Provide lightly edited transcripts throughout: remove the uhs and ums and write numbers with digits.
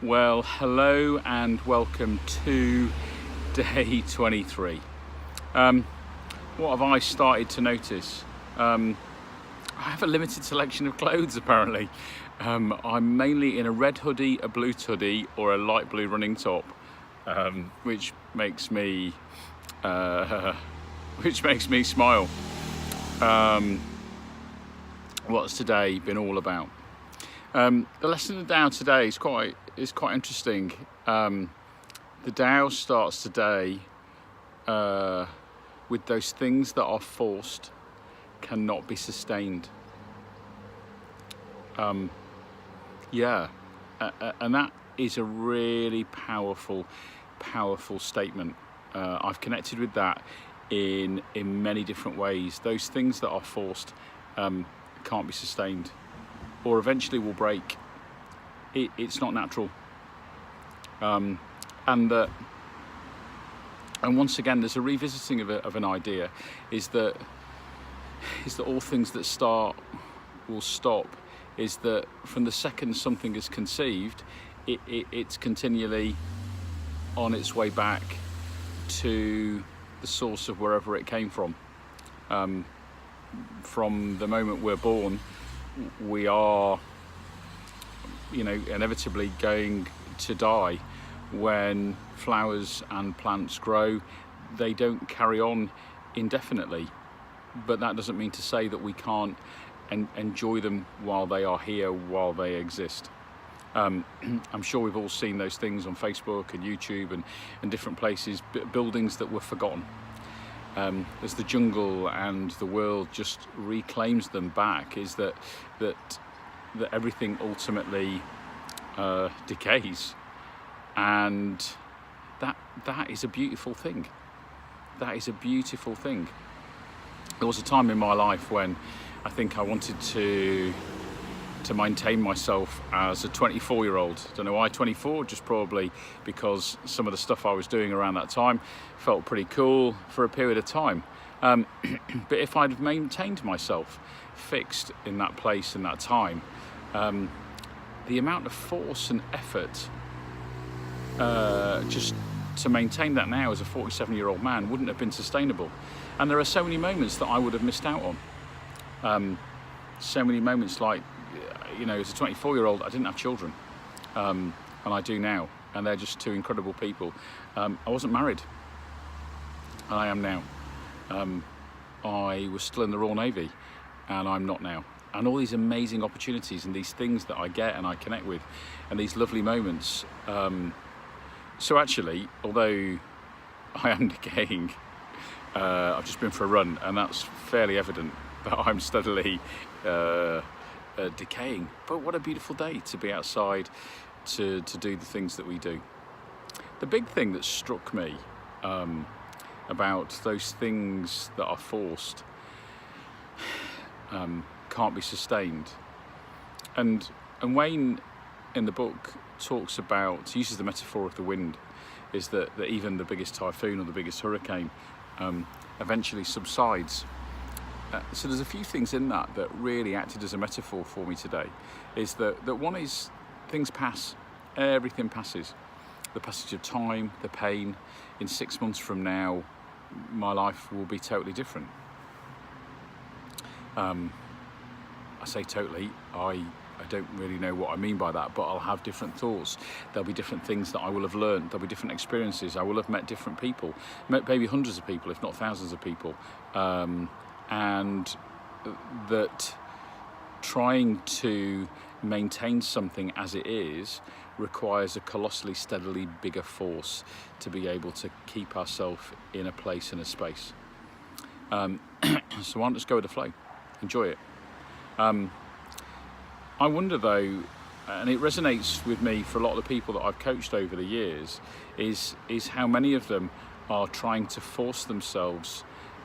Well, hello and welcome to day 23. What have I started to notice? I have a limited selection of clothes apparently. I'm mainly in a red hoodie, a blue hoodie or a light blue running top, which makes me smile. What's today been all about? The lesson of the Tao today is quite interesting. The Tao starts today with those things that are forced cannot be sustained. And that is a really powerful statement. I've connected with that in many different ways. Those things that are forced can't be sustained, or eventually will break. It's not natural. And once again, there's a revisiting of an idea, is that all things that start will stop. Is that from the second something is conceived, it's continually on its way back to the source of wherever it came from. From the moment we're born, we are, inevitably going to die. When flowers and plants grow, they don't carry on indefinitely, but that doesn't mean to say that we can't enjoy them while they are here, while they exist. I'm sure we've all seen those things on Facebook and YouTube and different places, buildings that were forgotten. As the jungle and the world just reclaims them back, is that everything ultimately decays, and that is a beautiful thing. That is a beautiful thing. There was a time in my life when I think I wanted to maintain myself as a 24-year-old. Don't know why 24, just probably because some of the stuff I was doing around that time felt pretty cool for a period of time. But if I'd have maintained myself fixed in that place in that time, the amount of force and effort just to maintain that now as a 47-year-old man wouldn't have been sustainable. And there are so many moments that I would have missed out on. So many moments, like, as a 24-year-old, I didn't have children, and I do now, and they're just two incredible people. I wasn't married, and I am now. I was still in the Royal Navy, and I'm not now. And all these amazing opportunities and these things that I get and I connect with, and these lovely moments. So actually, although I am decaying, I've just been for a run, and that's fairly evident that I'm steadily decaying. But what a beautiful day to be outside, to do the things that we do. The big thing that struck me about those things that are forced can't be sustained, and Wayne in the book uses the metaphor of the wind, is that even the biggest typhoon or the biggest hurricane eventually subsides. So there's a few things in that really acted as a metaphor for me today. Is that one is, things pass, everything passes. The passage of time, the pain. In 6 months from now, my life will be totally different. I say totally, I don't really know what I mean by that, but I'll have different thoughts. There'll be different things that I will have learned. There'll be different experiences. I will have met different people, maybe hundreds of people, if not thousands of people. And that trying to maintain something as it is requires a colossally, steadily bigger force to be able to keep ourselves in a place and a space. So why not just go with the flow, enjoy it. I wonder though, and it resonates with me for a lot of the people that I've coached over the years, is how many of them are trying to force themselves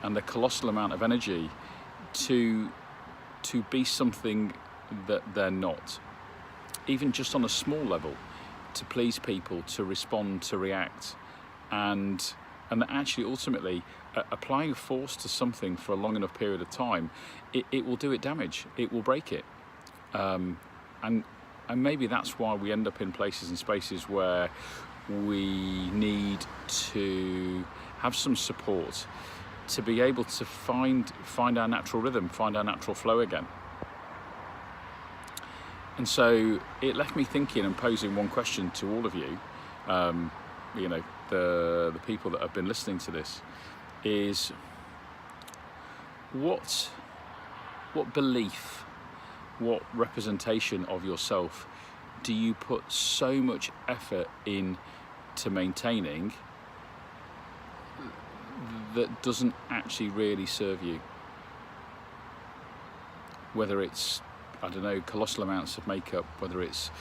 and the colossal amount of energy to be something that they're not, even just on a small level, to please people, to respond, to react, and that actually ultimately applying force to something for a long enough period of time, it will do it damage, it will break it. And And maybe that's why we end up in places and spaces where we need to have some support to be able to find our natural rhythm, find our natural flow again. And so it left me thinking and posing one question to all of you, the people that have been listening to this, is what belief, what representation of yourself do you put so much effort in to maintaining that doesn't actually really serve you? Whether it's, I don't know, colossal amounts of makeup, whether it's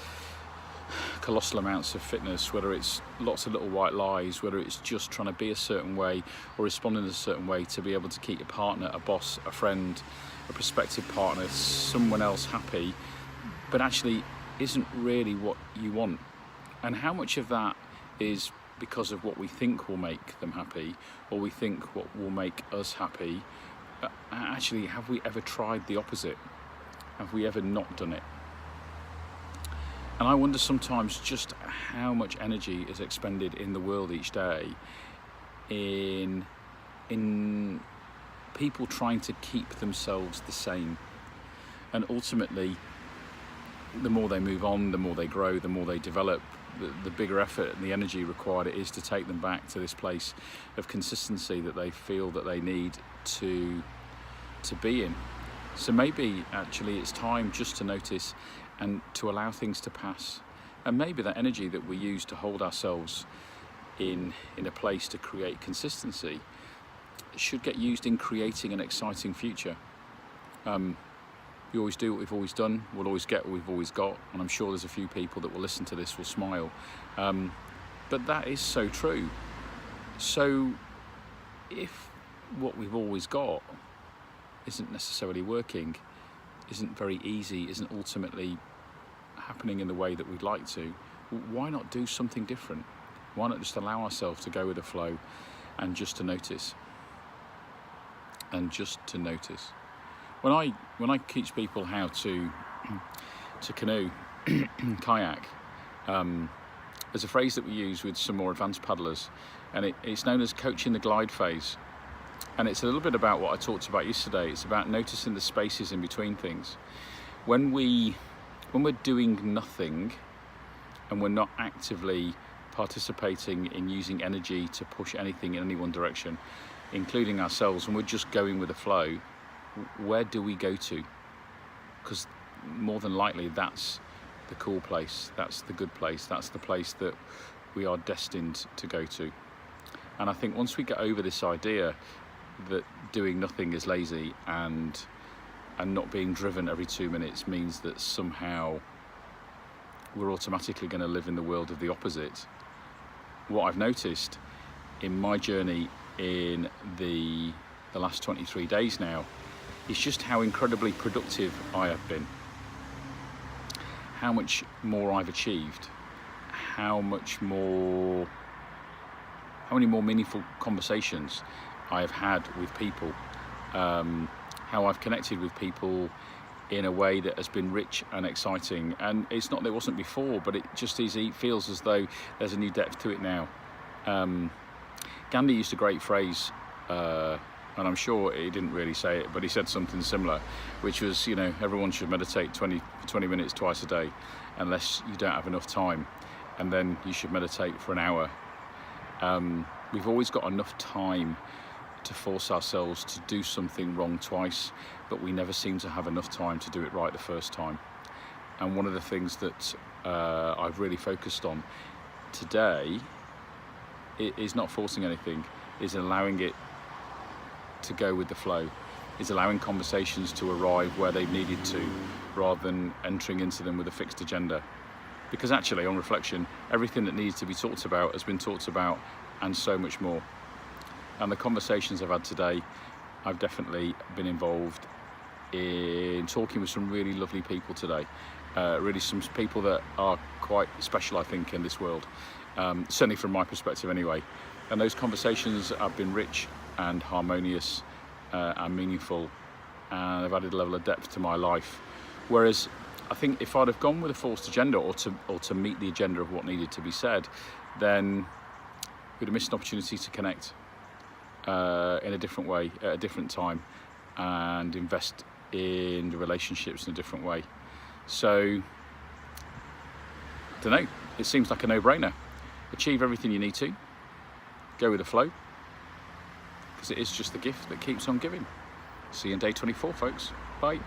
colossal amounts of fitness, whether it's lots of little white lies, whether it's just trying to be a certain way or responding in a certain way to be able to keep your partner, a boss, a friend, a prospective partner, someone else happy, but actually isn't really what you want. And how much of that is because of what we think will make them happy, or we think what will make us happy? Actually, have we ever tried the opposite? Have we ever not done it? And I wonder sometimes just how much energy is expended in the world each day in people trying to keep themselves the same. And ultimately, the more they move on, the more they grow, the more they develop, the bigger effort and the energy required it is to take them back to this place of consistency that they feel that they need to be in. So maybe actually it's time just to notice and to allow things to pass. And maybe that energy that we use to hold ourselves in a place to create consistency should get used in creating an exciting future. We always do what we've always done, we'll always get what we've always got, and I'm sure there's a few people that will listen to this will smile. But that is so true. So if what we've always got isn't necessarily working, isn't very easy, isn't ultimately happening in the way that we'd like to, why not do something different? Why not just allow ourselves to go with the flow and just to notice? And just to notice. When I teach people how to canoe, kayak, there's a phrase that we use with some more advanced paddlers, and it's known as coaching the glide phase. And it's a little bit about what I talked about yesterday. It's about noticing the spaces in between things. When we're doing nothing and we're not actively participating in using energy to push anything in any one direction, including ourselves, and we're just going with the flow, where do we go to? Because more than likely that's the cool place, that's the good place, that's the place that we are destined to go to. And I think once we get over this idea that doing nothing is lazy and not being driven every 2 minutes means that somehow we're automatically going to live in the world of the opposite, what I've noticed in my journey in the last 23 days now is just how incredibly productive I have been, how much more I've achieved, how many more meaningful conversations I have had with people, how I've connected with people in a way that has been rich and exciting. And it's not that it wasn't before, but it just feels as though there's a new depth to it now. Gandhi used a great phrase, and I'm sure he didn't really say it, but he said something similar, which was, everyone should meditate 20 minutes twice a day, unless you don't have enough time, and then you should meditate for an hour. We've always got enough time to force ourselves to do something wrong twice, but we never seem to have enough time to do it right the first time. And one of the things that I've really focused on today is not forcing anything, is allowing it to go with the flow, is allowing conversations to arrive where they've needed to, rather than entering into them with a fixed agenda. Because actually, on reflection, everything that needs to be talked about has been talked about, and so much more. And the conversations I've had today, I've definitely been involved in talking with some really lovely people today. Really some people that are quite special, I think, in this world. Certainly from my perspective anyway. And those conversations have been rich and harmonious and meaningful, and have added a level of depth to my life. Whereas I think if I'd have gone with a forced agenda, or to meet the agenda of what needed to be said, then we'd have missed an opportunity to connect in a different way at a different time, and invest in the relationships in a different way. So, I don't know, it seems like a no-brainer. Achieve everything you need to, go with the flow, because it is just the gift that keeps on giving. See you in day 24, folks. Bye.